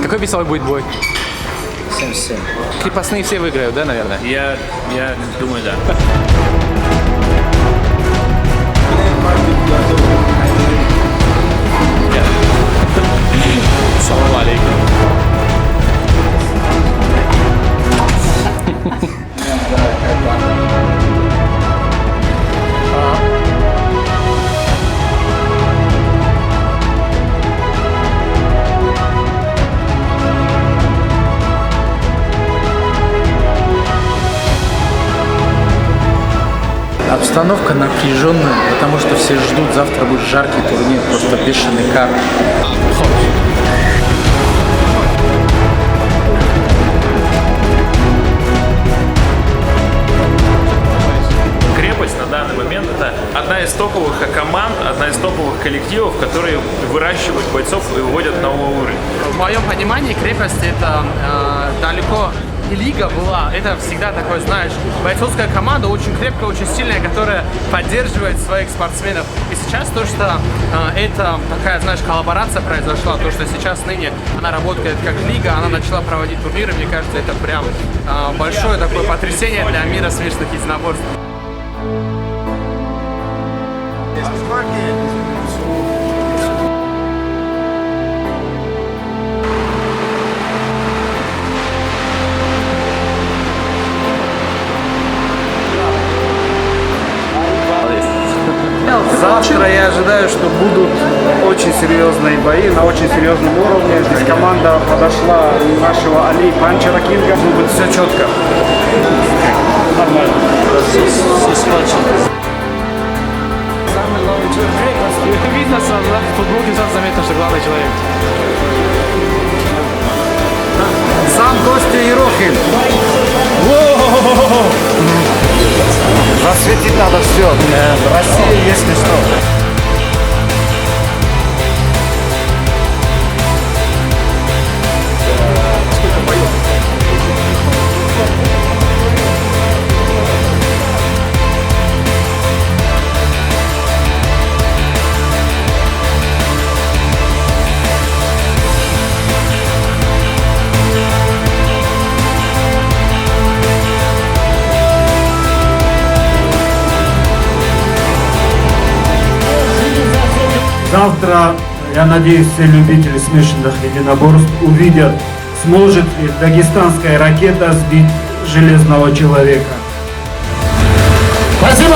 Какой весовой будет бой? 77. Крепостные все выиграют, да, наверное? Я думаю, да. Салам алейкум. Обстановка напряженная, потому что все ждут, завтра будет жаркий турнир, просто бешеный кар. Крепость на данный момент это одна из топовых команд, одна из топовых коллективов, которые выращивают бойцов и выводят на новый уровень. В моем понимании крепость это далеко не лига была, это всегда такое, знаешь, бойцовская команда, очень крепкая, очень сильная, которая поддерживает своих спортсменов. И сейчас то, что это такая, знаешь, коллаборация произошла, то, что сейчас ныне она работает как лига, она начала проводить турниры, мне кажется, это прям большое такое потрясение для мира смешанных единоборств. Завтра я ожидаю, что будут очень серьезные бои на очень серьезном уровне. Здесь команда подошла нашего Али Панчера Кинга. Будет все четко. Нормально. Самый главный человек крепости. Видно сразу, да? В футболке сразу заметно, что главный человек. Сам Костя Ерохин. Засветить надо все. Россия, если что. Завтра, я надеюсь, все любители смешанных единоборств увидят, сможет ли дагестанская ракета сбить железного человека. Спасибо!